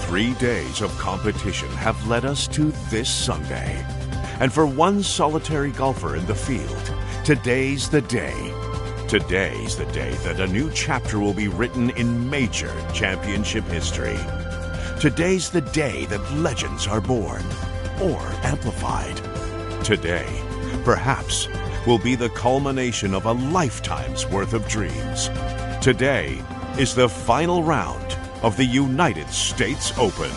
3 days of competition have led us to this Sunday. And for one solitary golfer in the field, today's the day. Today's the day that a new chapter will be written in major championship history. Today's the day that legends are born or amplified. Today, perhaps, will be the culmination of a lifetime's worth of dreams. Today is the final round of the United States Open.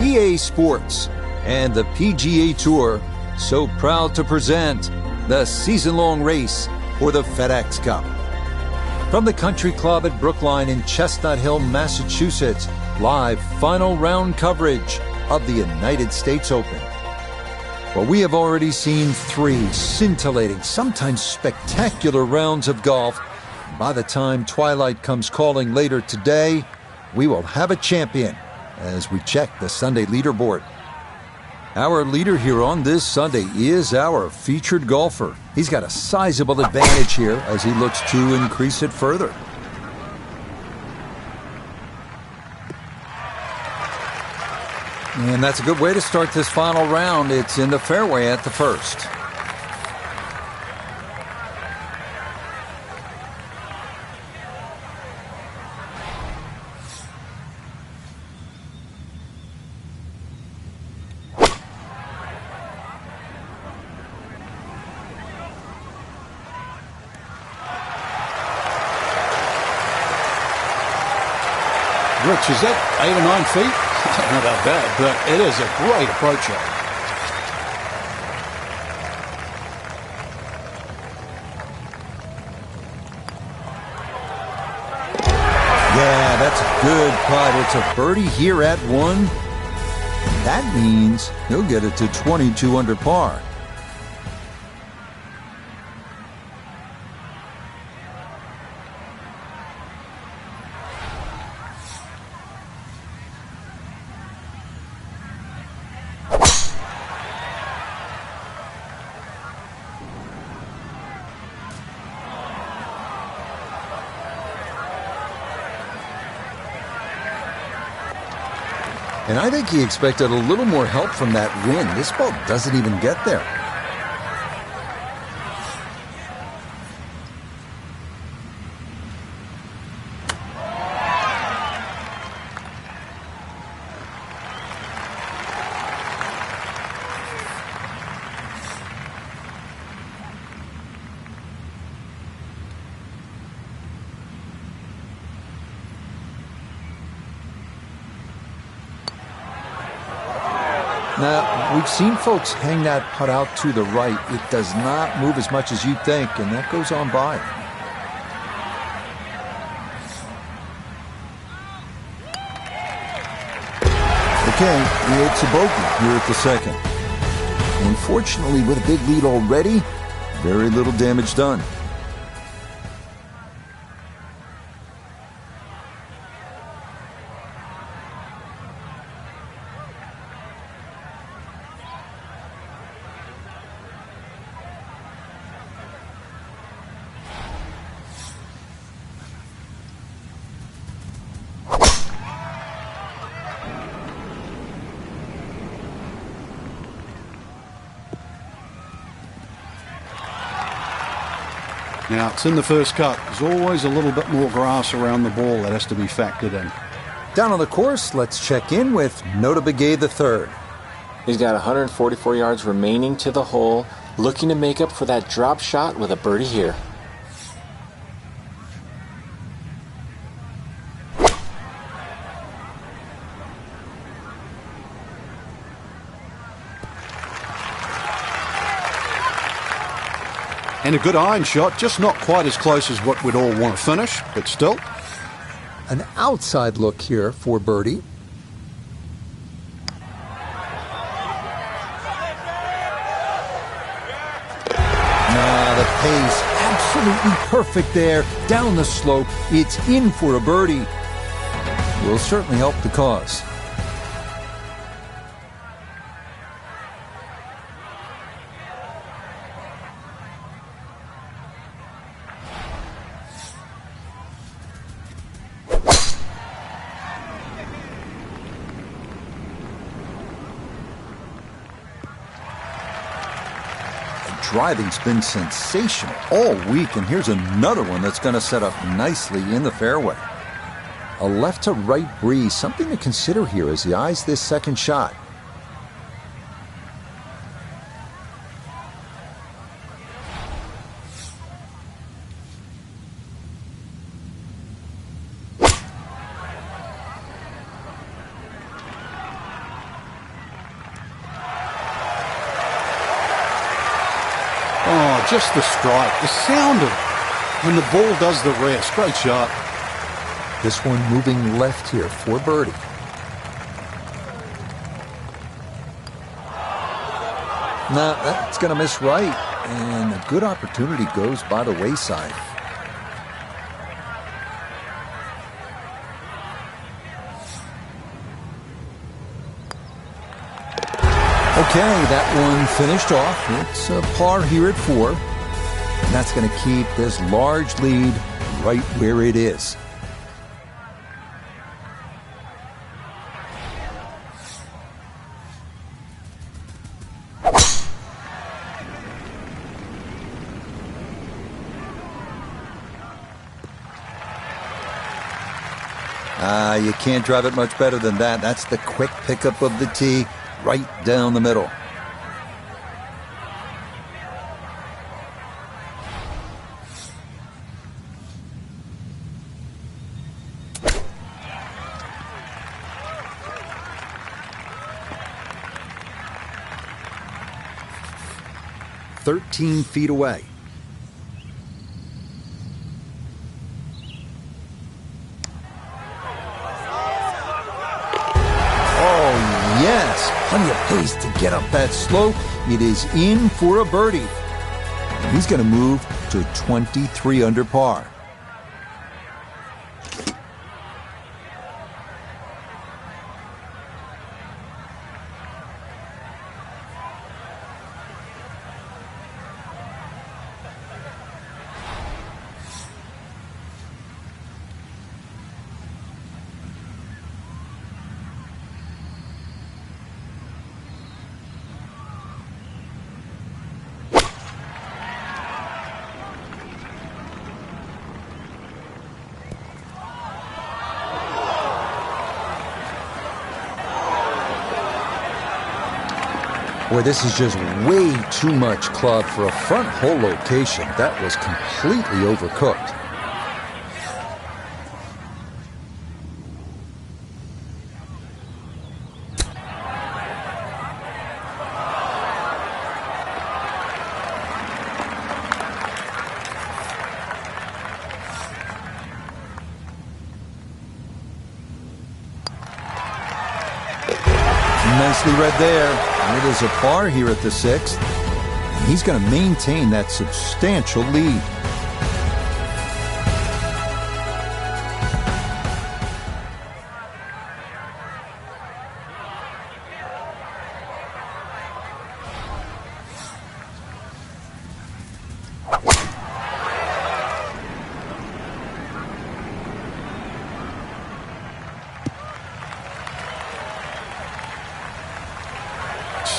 EA Sports and the PGA Tour so proud to present the season-long race for the FedEx Cup. From the Country Club at Brookline in Chestnut Hill, Massachusetts, live final round coverage of the United States Open. Well, we have already seen 3 scintillating, sometimes spectacular rounds of golf. By the time twilight comes calling later today, we will have a champion as we check the Sunday leaderboard. Our leader here on this Sunday is our featured golfer. He's got a sizable advantage here as he looks to increase it further. And that's a good way to start this final round. It's in the fairway at the first. Rich, is that 8 or 9 feet? Not that bad, but it is a great approach shot. Yeah, that's a good putt. It's a birdie here at 1. That means he'll get it to 22 under par. And I think he expected a little more help from that wind. This ball doesn't even get there. Now, we've seen folks hang that putt out to the right. It does not move as much as you'd think, and that goes on by. Okay, it's a bogey here at the second. Unfortunately, with a big lead already, very little damage done. Now, it's in the first cut. There's always a little bit more grass around the ball that has to be factored in. Down on the course, let's check in with Nota Begay III. He's got 144 yards remaining to the hole, looking to make up for that drop shot with a birdie here. And a good iron shot, just not quite as close as what we'd all want to finish, but still. An outside look here for birdie. The pace, absolutely perfect there. Down the slope, it's in for a birdie. Will certainly help the cause. driving's been sensational all week, and here's another one that's going to set up nicely in the fairway. A left to right breeze, something to consider here as he eyes this second shot. Oh, just the strike, the sound of it when the ball does the rest. Great shot. This one moving left here for birdie. Nah, that's going to miss right, and a good opportunity goes by the wayside. Okay, that one finished off. It's a par here at 4. And that's going to keep this large lead right where it is. You can't drive it much better than that. That's the quick pickup of the tee right down the middle. "13 feet away. Plenty of pace to get up that slope. It is in for a birdie. And he's going to move to 23 under par. Boy, this is just way too much club for a front hole location. That was completely overcooked. Nicely read there. It is a par here at the 6th. And he's going to maintain that substantial lead.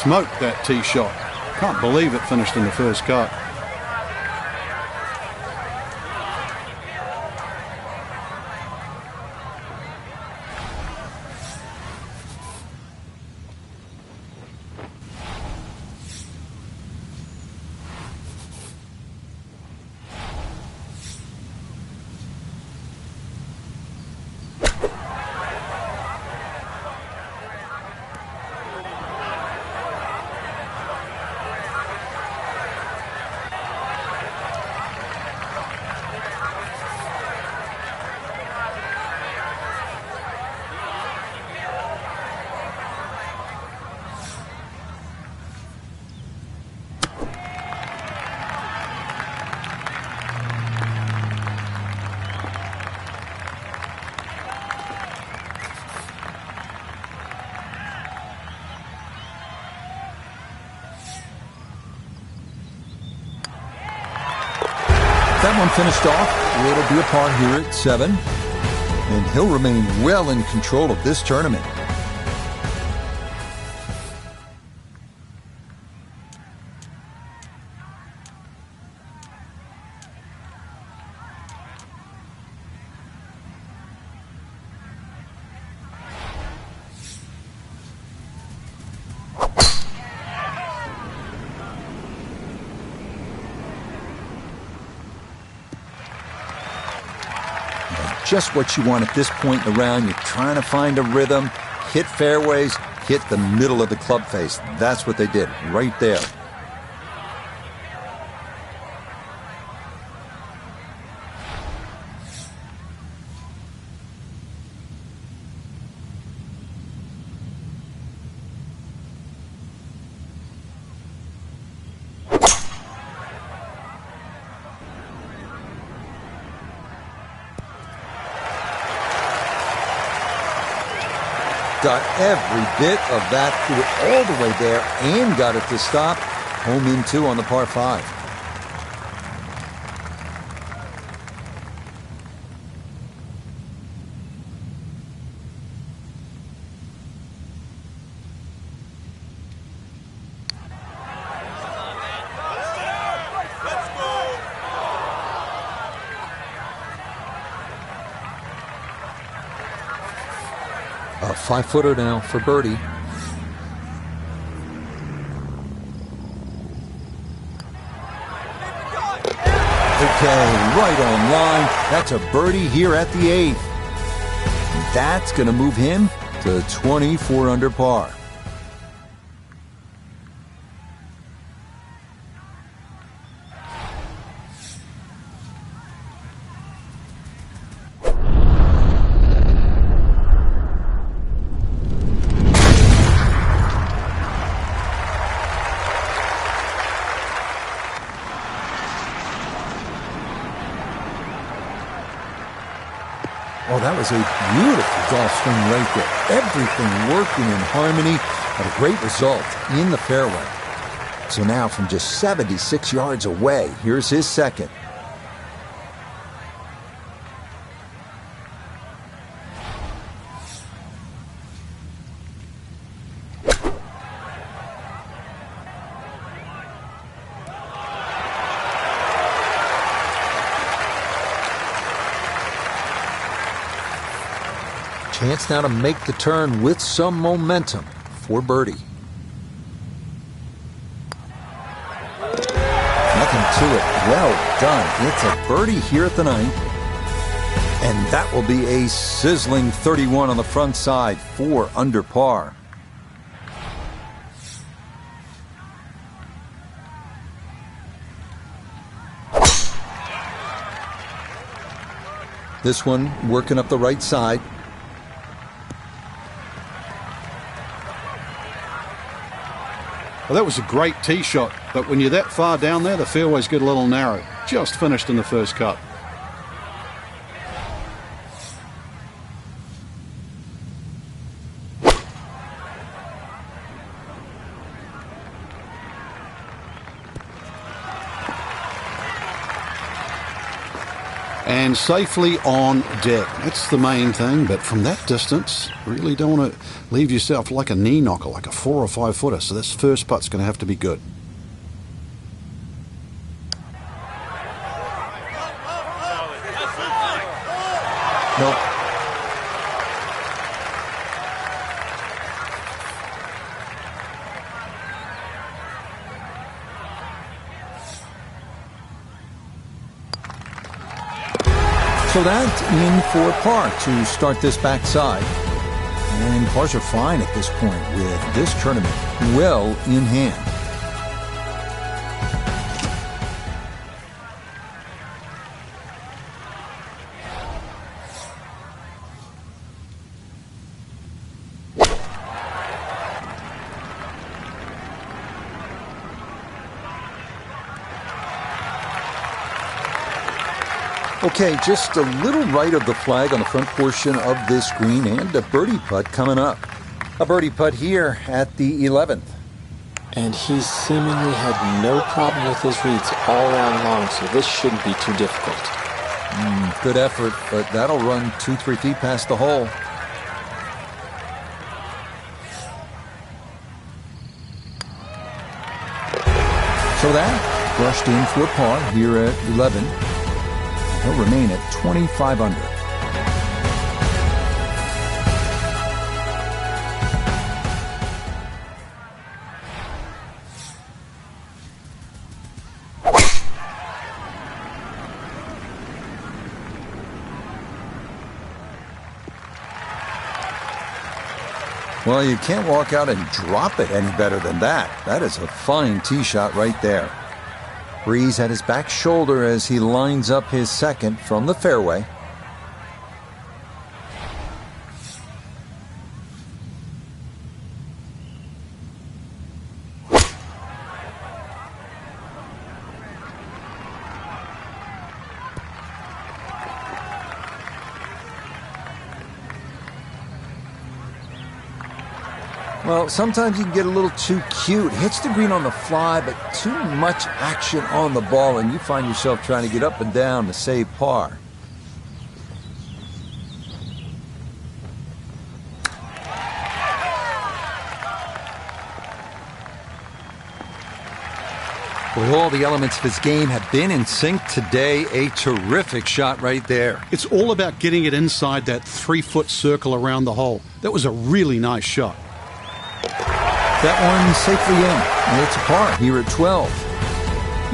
Smoked that tee shot. Can't believe it finished in the first cut. That one finished off. It'll be a par here at 7. And he'll remain well in control of this tournament. just what you want at this point in the round. You're trying to find a rhythm, hit fairways, hit the middle of the club face. That's what they did right there. Got every bit of that, threw it all the way there, and got it to stop. Home in 2 on the par 5. A 5-footer now for birdie. Okay, right on line. That's a birdie here at the 8th. That's going to move him to 24 under par. Oh, that was a beautiful golf swing right there. Everything working in harmony, but a great result in the fairway. So now from just 76 yards away, here's his second. Chance now to make the turn with some momentum for birdie. Nothing to it. Well done. It's a birdie here at the 9th. And that will be a sizzling 31 on the front side, 4 under par. This one working up the right side. Well, that was a great tee shot, but when you're that far down there, the fairways get a little narrow. Just finished in the first cut. And safely on deck. That's the main thing, but from that distance, really don't want to leave yourself like a knee knocker, like a 4 or 5 footer. So this first putt's going to have to be good. Nope. So that's in for par to start this backside. And pars are fine at this point with this tournament well in hand. Okay, just a little right of the flag on the front portion of this green, and a birdie putt coming up. A birdie putt here at the 11th. And he seemingly had no problem with his reads all round long, so this shouldn't be too difficult. Good effort, but that'll run 2-3 feet past the hole. So that brushed in for par here at 11. He'll remain at 25 under. Well, you can't walk out and drop it any better than that. That is a fine tee shot right there. Breeze at his back shoulder as he lines up his second from the fairway. Well, sometimes you can get a little too cute. Hits the green on the fly, but too much action on the ball, and you find yourself trying to get up and down to save par. Well, all the elements of his game have been in sync today. A terrific shot right there. It's all about getting it inside that 3-foot circle around the hole. That was a really nice shot. That one safely in, and it's a par here at 12.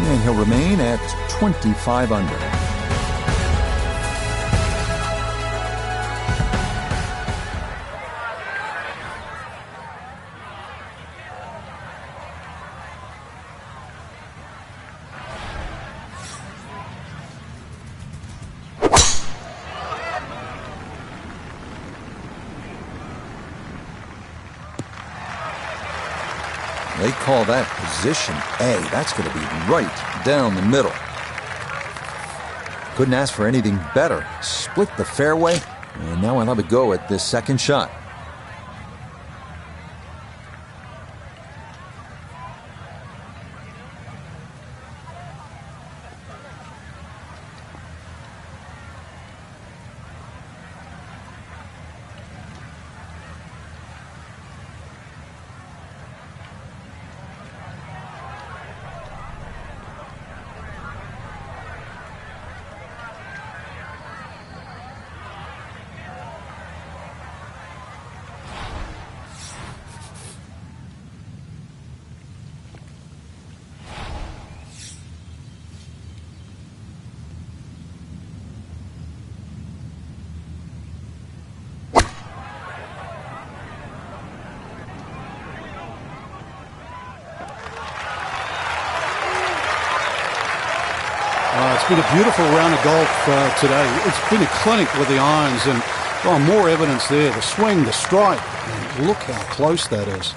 And he'll remain at 25 under. They call that position A. That's going to be right down the middle. Couldn't ask for anything better. Split the fairway, and now I'll have a go at this second shot. It's been a beautiful round of golf today. It's been a clinic with the irons, and more evidence there. The swing, the strike, and look how close that is.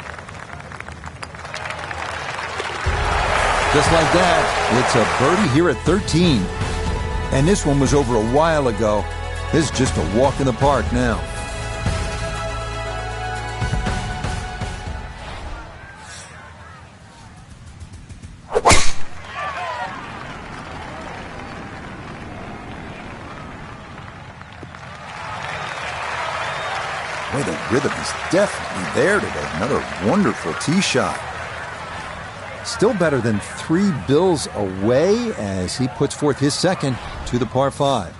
Just like that, it's a birdie here at 13. And this one was over a while ago. This is just a walk in the park now. Boy, the rhythm is definitely there today. Another wonderful tee shot. Still better than 3 bills away as he puts forth his second to the par 5.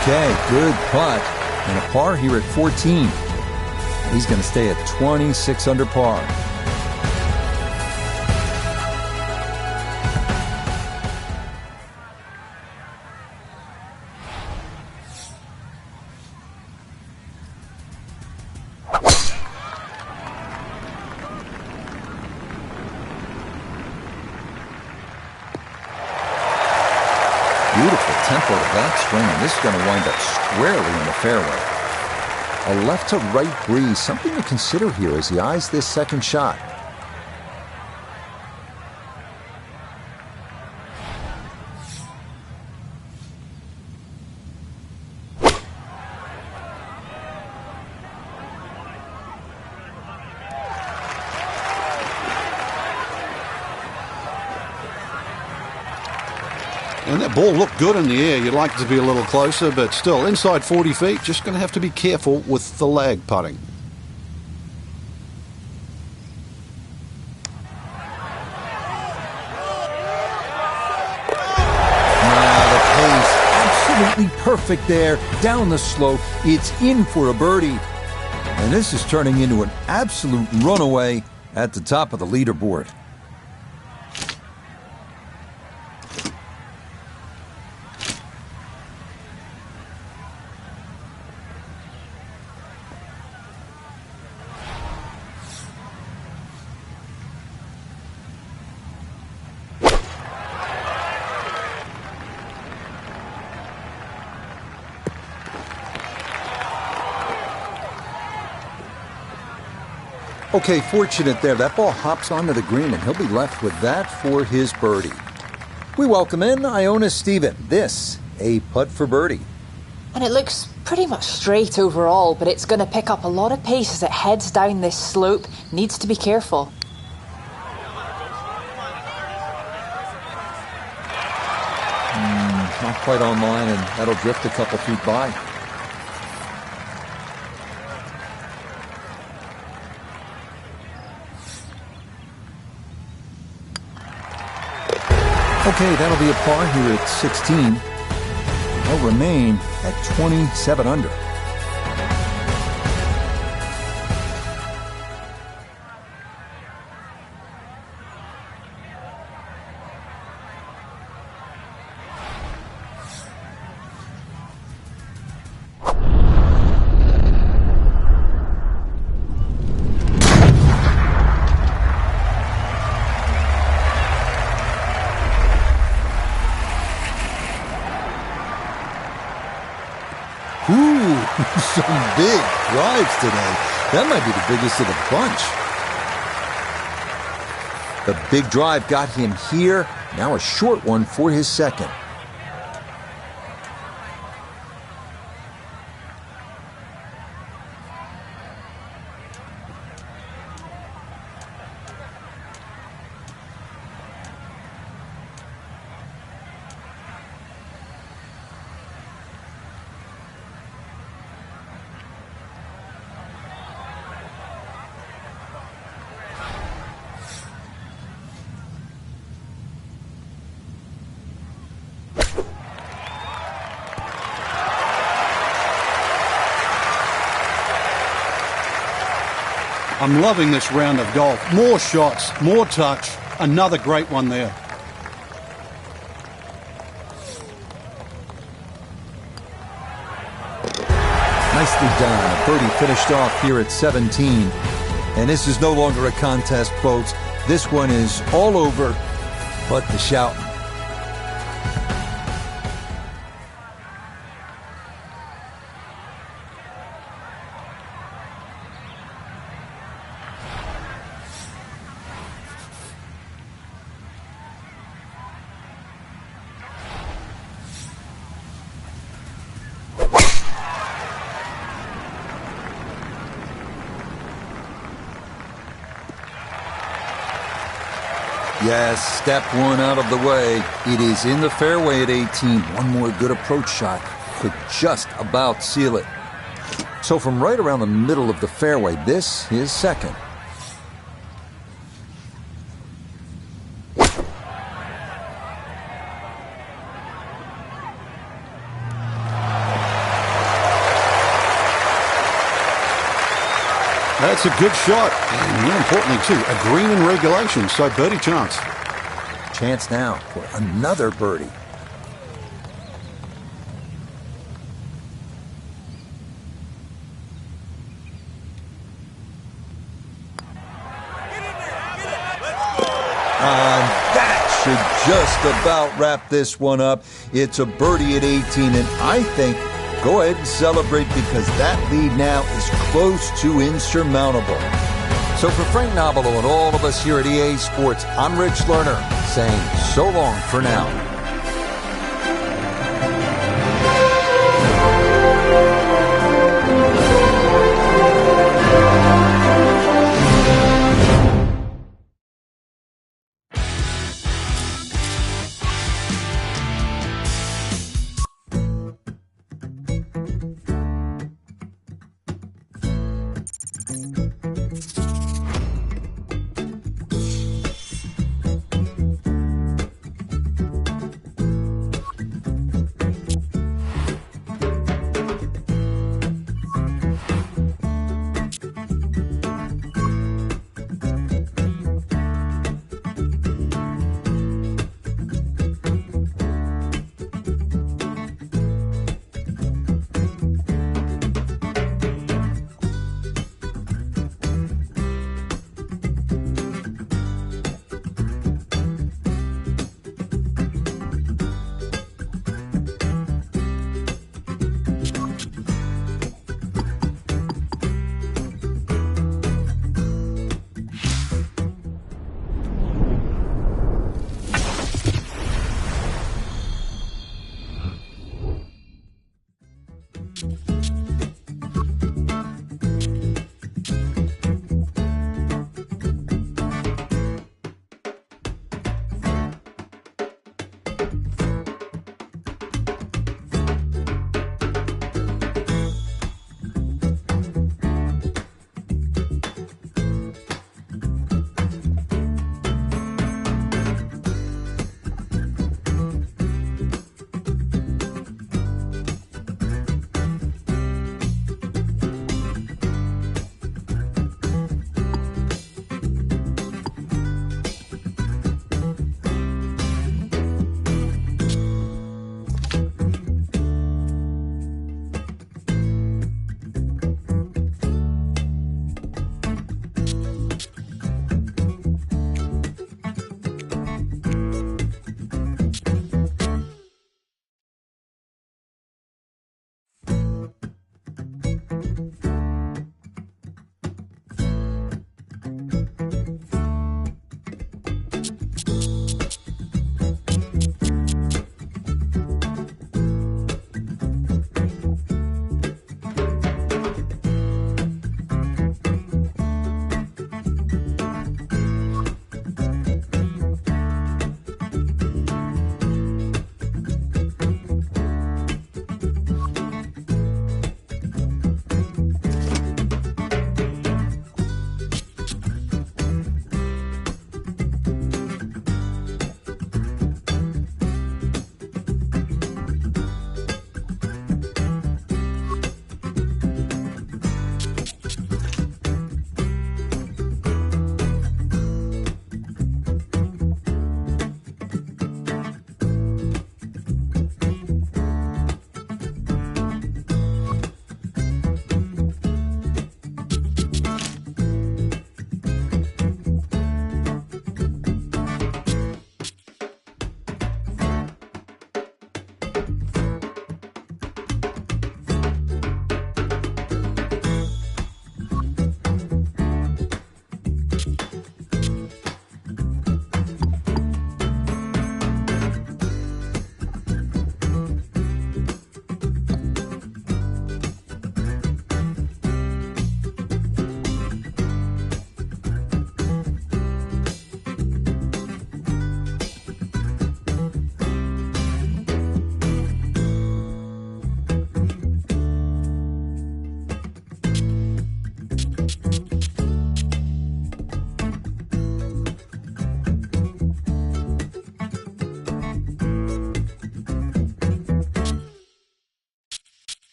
Okay, good putt. And a par here at 14. He's going to stay at 26 under par. tempo to that swing, and this is going to wind up squarely in the fairway. A left to right breeze, something to consider here as he eyes this second shot. And that ball looked good in the air. You'd like it to be a little closer, but still, inside 40 feet, just going to have to be careful with the lag putting. The pace, absolutely perfect there. Down the slope, it's in for a birdie. And this is turning into an absolute runaway at the top of the leaderboard. Okay, fortunate there. That ball hops onto the green, and he'll be left with that for his birdie. We welcome in Iona Stephen. This, a putt for birdie. And it looks pretty much straight overall, but it's going to pick up a lot of pace as it heads down this slope. Needs to be careful. Not quite online, and that'll drift a couple feet by. Okay, that'll be a par here at 16. They'll remain at 27 under. Some big drives today. That might be the biggest of the bunch. The big drive got him here. Now a short one for his second. I'm loving this round of golf. More shots, more touch. Another great one there. Nicely done. A birdie finished off here at 17. And this is no longer a contest, folks. This one is all over but the shouting. Yes, step one out of the way. It is in the fairway at 18. One more good approach shot could just about seal it. So from right around the middle of the fairway, this is second. That's a good shot. And more importantly, too, a green in regulation, so birdie chance. Chance now for another birdie. That should just about wrap this one up. It's a birdie at 18, and I think go ahead and celebrate because that lead now is close to insurmountable. So for Frank Nobilo and all of us here at EA Sports, I'm Rich Lerner saying so long for now.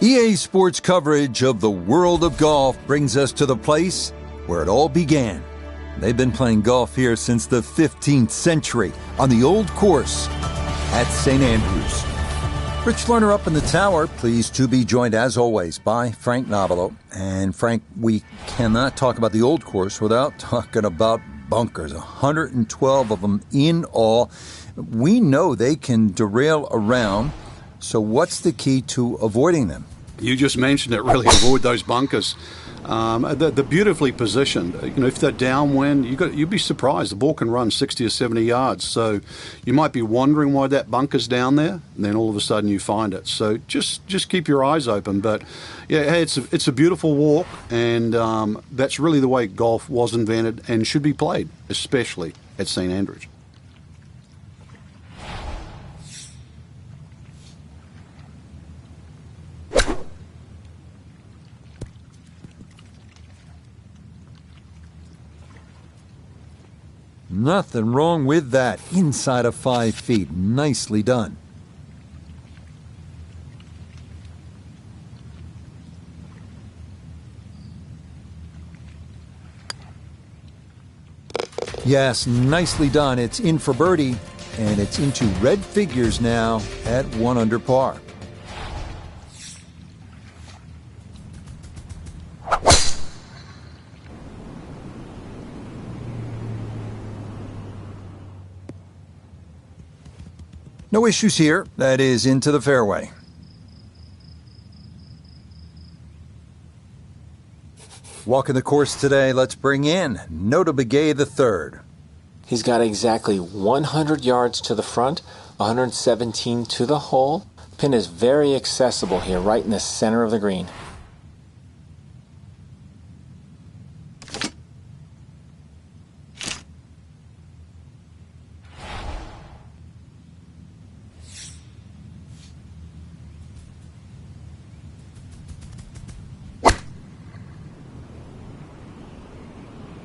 EA Sports coverage of the world of golf brings us to the place where it all began. They've been playing golf here since the 15th century on the old course at St. Andrews. Rich Lerner up in the tower, pleased to be joined as always by Frank Novello. And Frank, we cannot talk about the old course without talking about bunkers, 112 of them in all. We know they can derail around, so what's the key to avoiding them? You just mentioned it, really avoid those bunkers. They're beautifully positioned. If they're downwind, you'd be surprised. The ball can run 60 or 70 yards. So you might be wondering why that bunker's down there, and then all of a sudden you find it. So just keep your eyes open. But yeah, hey, it's a beautiful walk, and that's really the way golf was invented and should be played, especially at St. Andrews. Nothing wrong with that. Inside of 5 feet. Nicely done. Yes, nicely done. It's in for birdie, and it's into red figures now at 1 under par. No issues here. That is into the fairway. Walking the course today, let's bring in Nota Begay III. He's got exactly 100 yards to the front, 117 to the hole. Pin is very accessible here, right in the center of the green.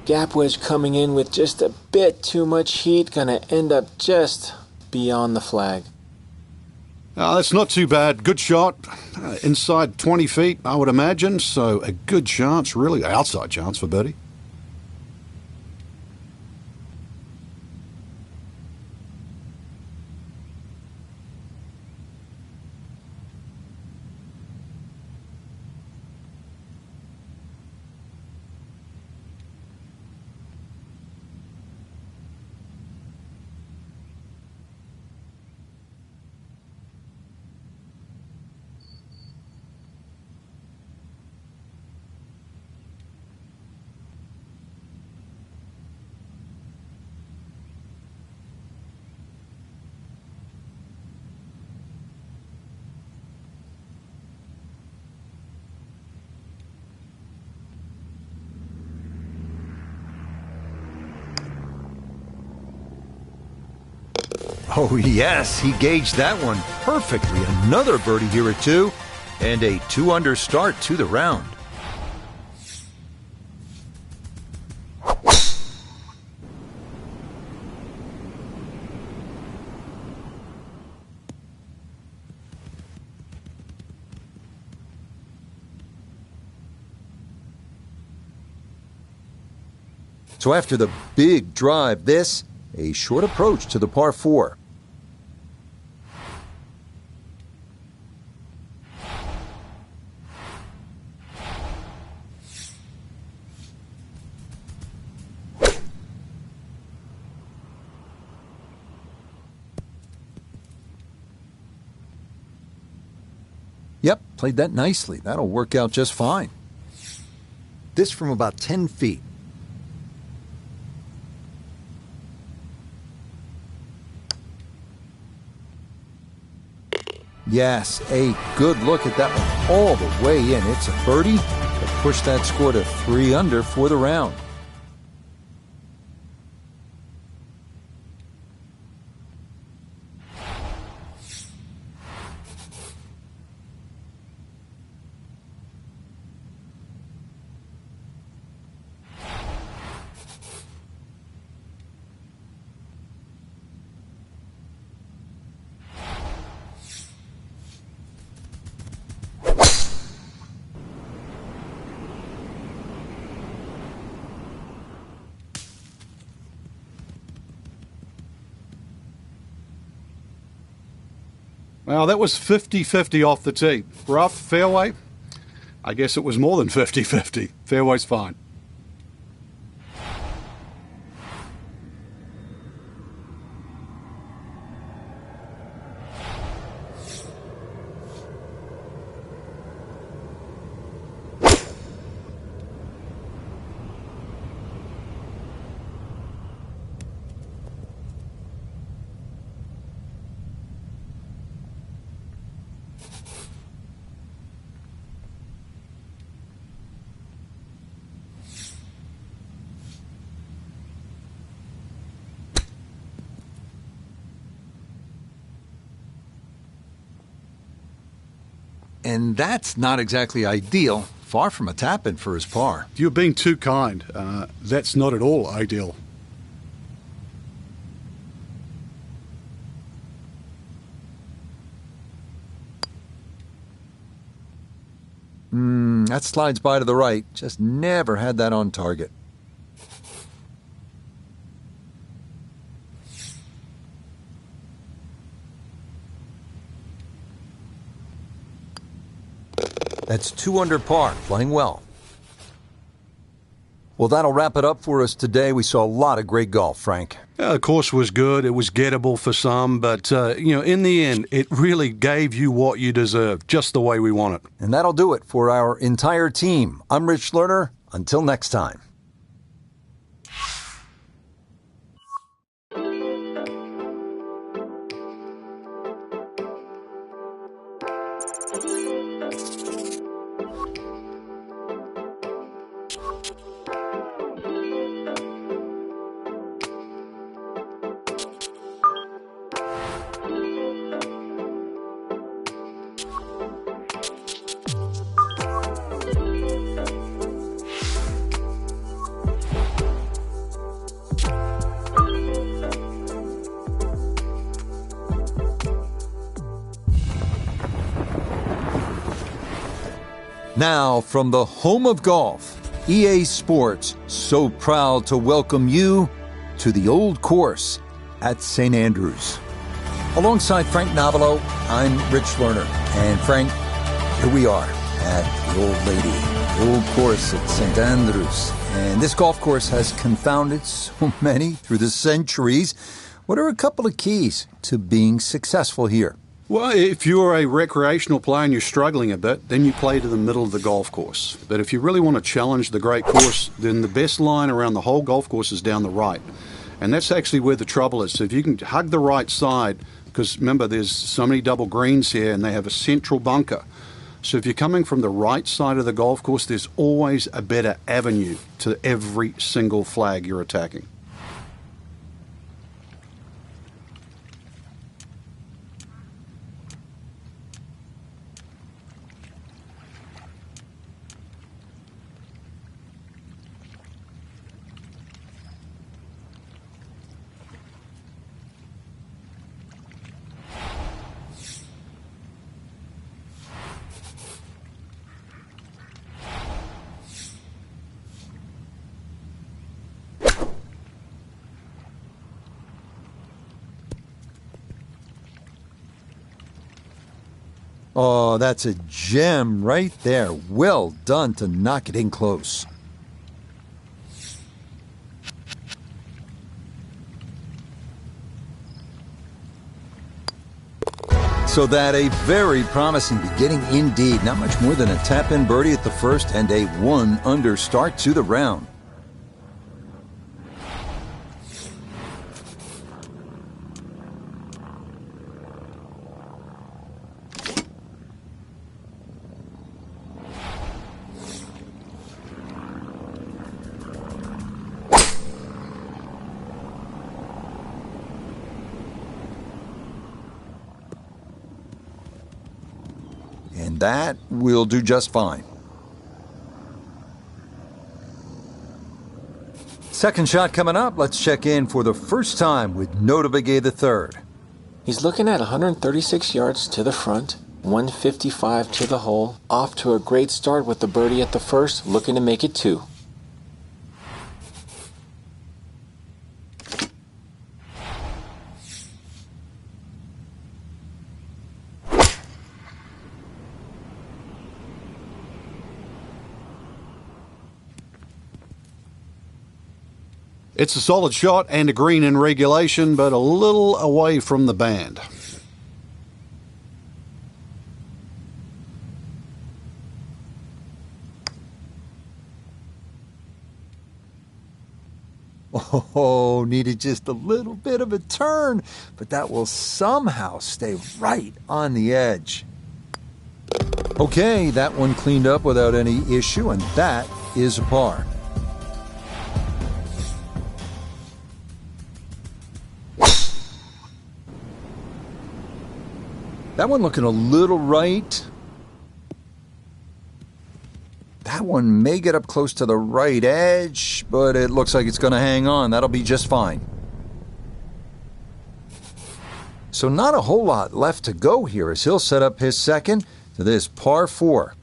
Gap wedge coming in with just a bit too much heat, gonna end up just beyond the flag. That's not too bad. Good shot. Inside 20 feet, I would imagine. So a good chance, really, outside chance for birdie. Oh, yes, he gauged that one perfectly. Another birdie here at 2, and a 2 under start to the round. So after the big drive, this, a short approach to the par 4. Yep, played that nicely. That'll work out just fine. This from about 10 feet. Yes, a good look at that one all the way in. It's a birdie to push that score to 3 under for the round. Well, that was 50-50 off the tee. Rough, fairway? I guess it was more than 50-50. Fairway's fine. And that's not exactly ideal. Far from a tap-in for his par. You're being too kind. That's not at all ideal. That slides by to the right. Just never had that on target. That's 2 under par, playing well. Well, that'll wrap it up for us today. We saw a lot of great golf, Frank. Yeah, the course was good. It was gettable for some, but, in the end, it really gave you what you deserved, just the way we want it. And that'll do it for our entire team. I'm Rich Lerner. Until next time. Now, from the home of golf, EA Sports, so proud to welcome you to the old course at St. Andrews. Alongside Frank Navalo, I'm Rich Lerner. And Frank, here we are at the Old Lady, the old course at St. Andrews. And this golf course has confounded so many through the centuries. What are a couple of keys to being successful here? Well, if you're a recreational player and you're struggling a bit, then you play to the middle of the golf course. But if you really want to challenge the great course, then the best line around the whole golf course is down the right. And that's actually where the trouble is. So if you can hug the right side, because remember, there's so many double greens here and they have a central bunker. So if you're coming from the right side of the golf course, there's always a better avenue to every single flag you're attacking. Oh, that's a gem right there. Well done to knock it in close. So that a very promising beginning indeed. Not much more than a tap-in birdie at the first and a 1 under start to the round. And that will do just fine. Second shot coming up. Let's check in for the first time with Nota Begay III. He's looking at 136 yards to the front, 155 to the hole. Off to a great start with the birdie at the first, looking to make it 2. It's a solid shot and a green in regulation, but a little away from the band. Oh, needed just a little bit of a turn, but that will somehow stay right on the edge. Okay, that one cleaned up without any issue, and that is a par. That one looking a little right. That one may get up close to the right edge, but it looks like it's going to hang on. That'll be just fine. So not a whole lot left to go here as he'll set up his second to this par 4.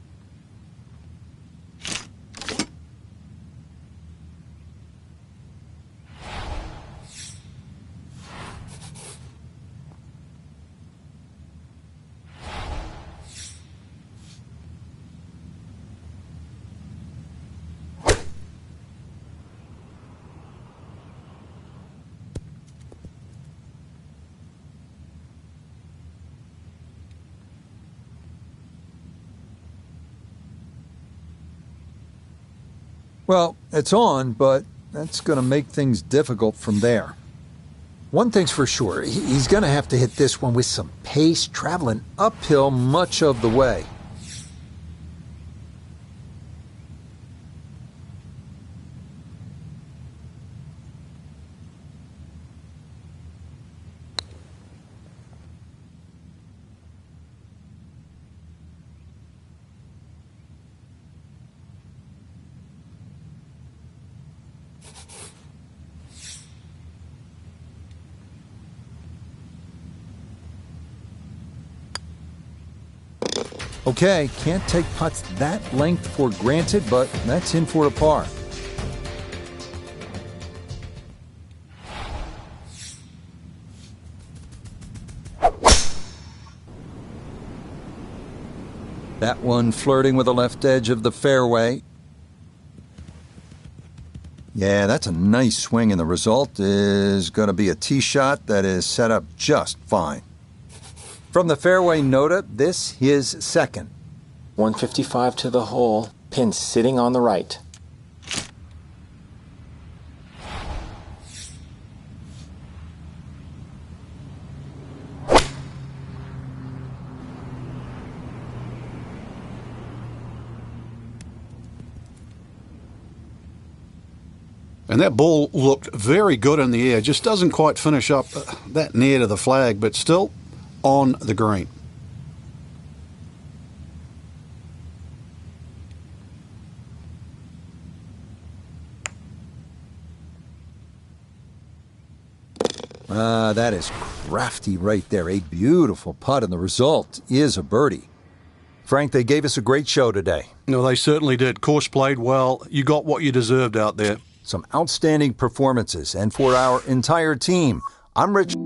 Well, it's on, but that's going to make things difficult from there. One thing's for sure, he's going to have to hit this one with some pace, traveling uphill much of the way. Okay, can't take putts that length for granted, but that's in for a par. That one flirting with the left edge of the fairway. Yeah, that's a nice swing, and the result is going to be a tee shot that is set up just fine. From the fairway nota, this his second. 155 to the hole, pin sitting on the right. And that ball looked very good in the air. Just doesn't quite finish up that near to the flag, but still on the green. That is crafty right there. A beautiful putt, and the result is a birdie. Frank, they gave us a great show today. No, they certainly did. Course played well. You got what you deserved out there. Some outstanding performances, and for our entire team, I'm Rich.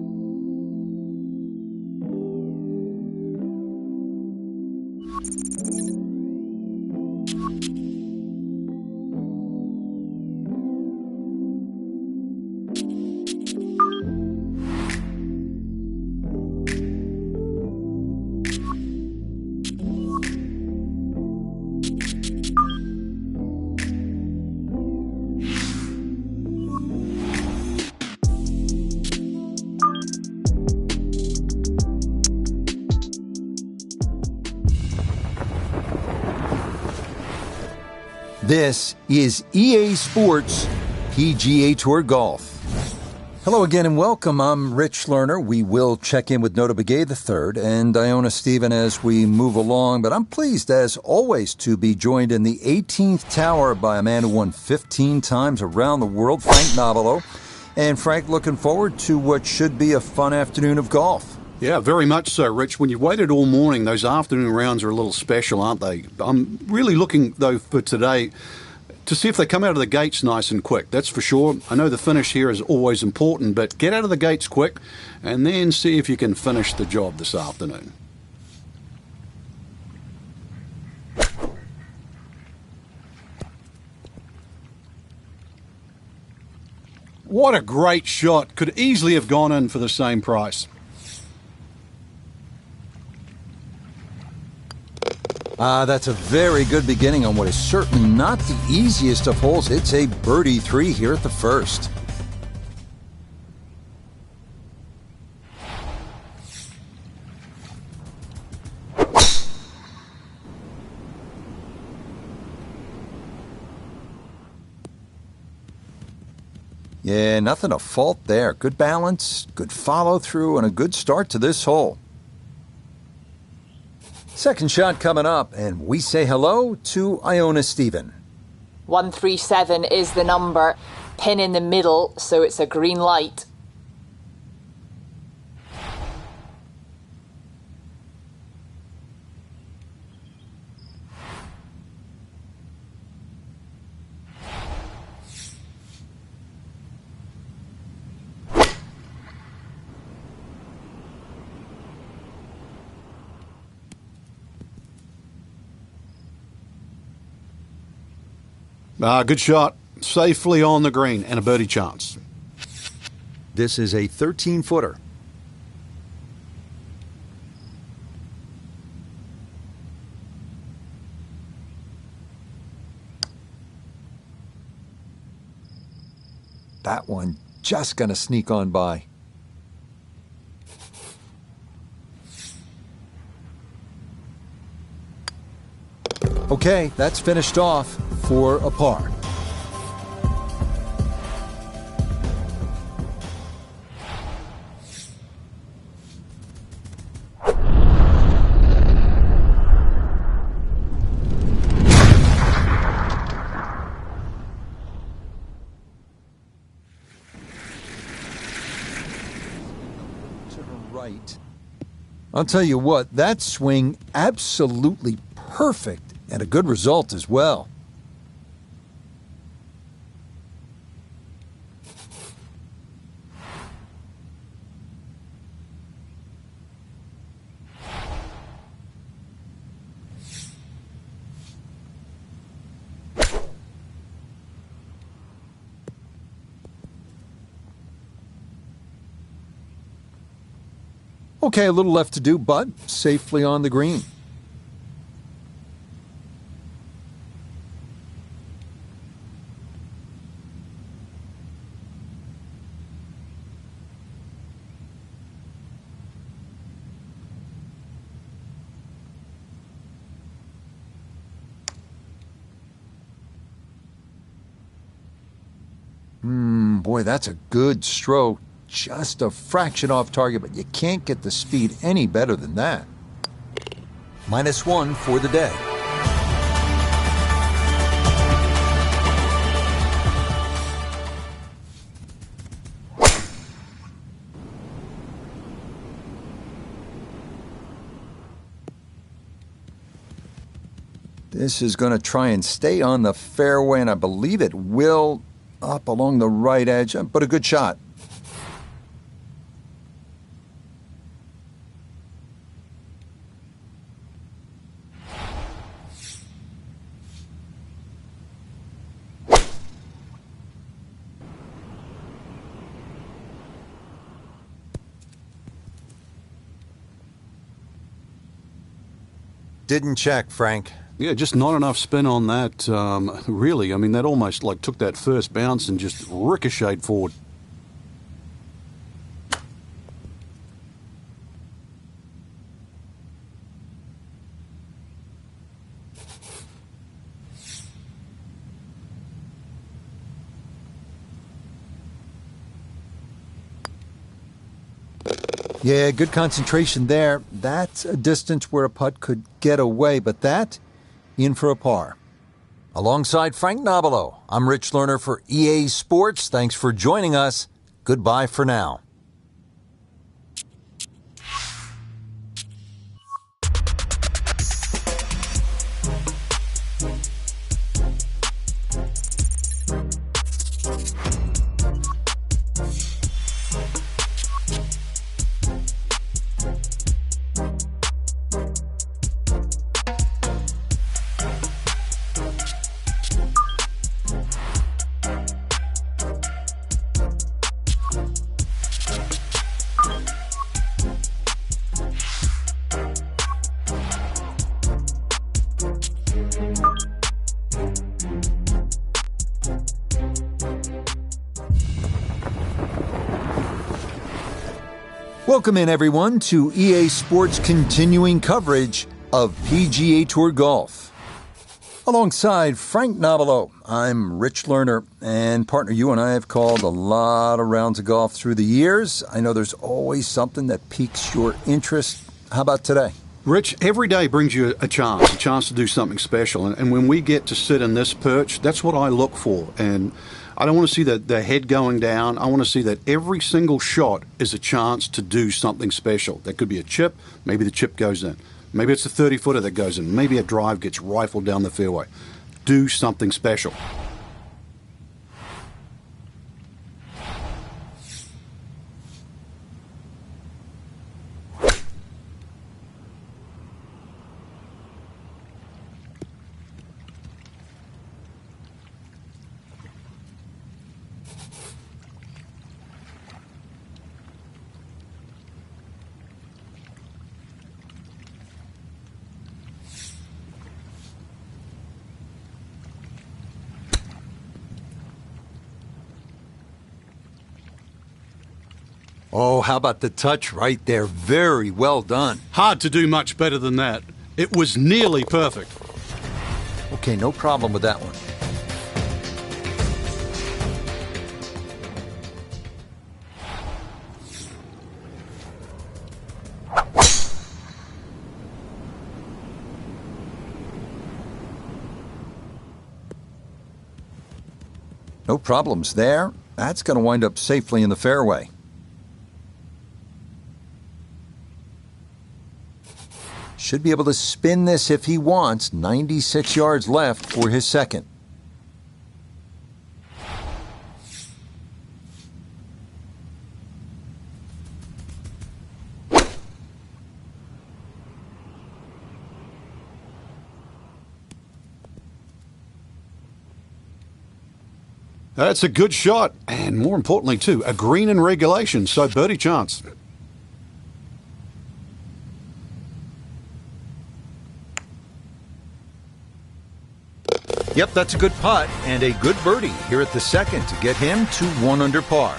This is EA Sports PGA Tour Golf. Hello again and welcome. I'm Rich Lerner. We will check in with Nota Begay III and Iona Stephen as we move along, but I'm pleased as always to be joined in the 18th tower by a man who won 15 times around the world, Frank Nobilo. And Frank, looking forward to what should be a fun afternoon of golf. Yeah, very much so, Rich. When you've waited all morning, those afternoon rounds are a little special, aren't they? I'm really looking, though, for today to see if they come out of the gates nice and quick. That's for sure. I know the finish here is always important, but get out of the gates quick and then see if you can finish the job this afternoon. What a great shot. Could easily have gone in for the same price. That's a very good beginning on what is certainly not the easiest of holes. It's a birdie 3 here at the first. Yeah, nothing to fault there. Good balance, good follow-through, and a good start to this hole. Second shot coming up, and we say hello to Iona Stephen. 137 is the number. Pin in the middle, so it's a green light. Good shot. Safely on the green and a birdie chance. This is a 13-footer. That one just going to sneak on by. Okay, that's finished off for a par. To her right. I'll tell you what, that swing absolutely perfect and a good result as well. Okay, a little left to do, but safely on the green. Boy, that's a good stroke. Just a fraction off target, but you can't get the speed any better than that. -1 for the day. This is going to try and stay on the fairway, and I believe it will, up along the right edge, but a good shot. Didn't check, Frank. Yeah, just not enough spin on that, really. I mean, that almost like took that first bounce and just ricocheted forward. Yeah, good concentration there. That's a distance where a putt could get away, but that, in for a par. Alongside Frank Nobilo, I'm Rich Lerner for EA Sports. Thanks for joining us. Goodbye for now. Welcome in, everyone, to EA Sports' continuing coverage of PGA Tour Golf. Alongside Frank Nobilo, I'm Rich Lerner, and partner, you and I have called a lot of rounds of golf through the years. I know there's always something that piques your interest. How about today? Rich, every day brings you a chance to do something special. And when we get to sit in this perch, that's what I look for. And I don't want to see the head going down. I want to see that every single shot is a chance to do something special. That could be a chip. Maybe the chip goes in. Maybe it's a 30-footer that goes in. Maybe a drive gets rifled down the fairway. Do something special. Oh, how about the touch right there? Very well done. Hard to do much better than that. It was nearly perfect. Okay, no problem with that one. No problems there. That's going to wind up safely in the fairway. Should be able to spin this if he wants. 96 yards left for his second. That's a good shot. And more importantly, too, a green in regulation. So birdie chance. Yep, that's a good putt and a good birdie here at the second to get him to 1 under par.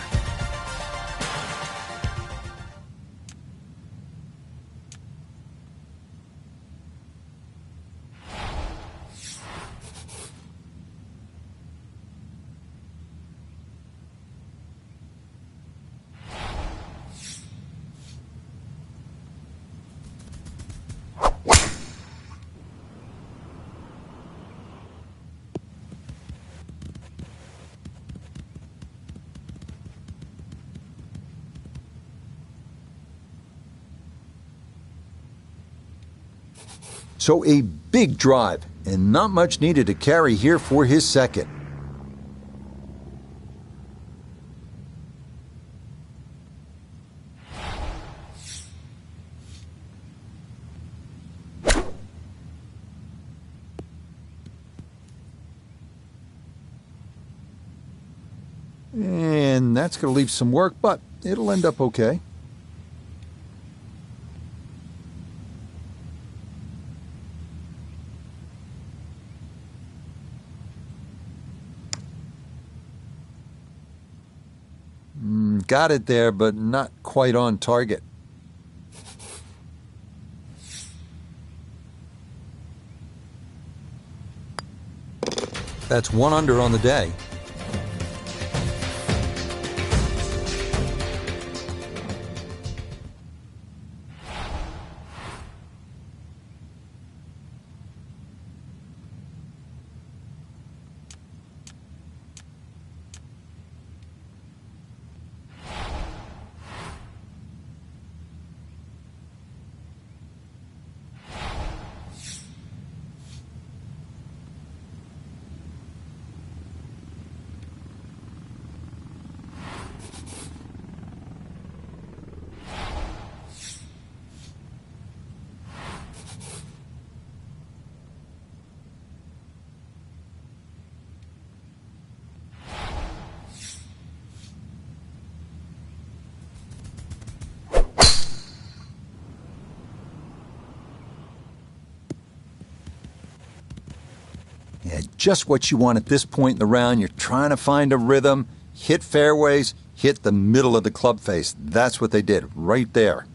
So a big drive, and not much needed to carry here for his second. And that's going to leave some work, but it'll end up okay. Got it there, but not quite on target. That's 1 under on the day. Yeah, just what you want at this point in the round. You're trying to find a rhythm, hit fairways, hit the middle of the club face. That's what they did right there.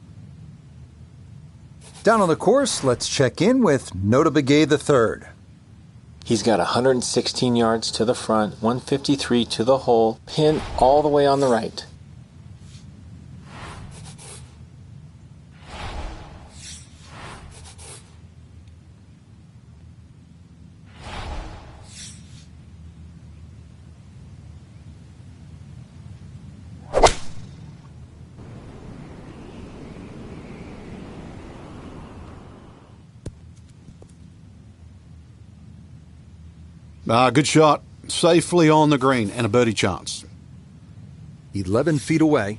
Down on the course, let's check in with Nota Begay III. He's got 116 yards to the front, 153 to the hole, pin all the way on the right. Good shot. Safely on the green and a birdie chance. 11 feet away.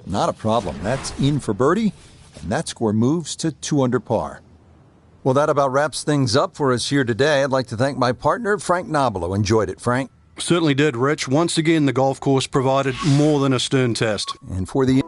Not a problem. That's in for birdie, and that score moves to 2 under par. Well, that about wraps things up for us here today. I'd like to thank my partner, Frank Nobilo. Enjoyed it, Frank. Certainly did, Rich. Once again, the golf course provided more than a stern test. And for the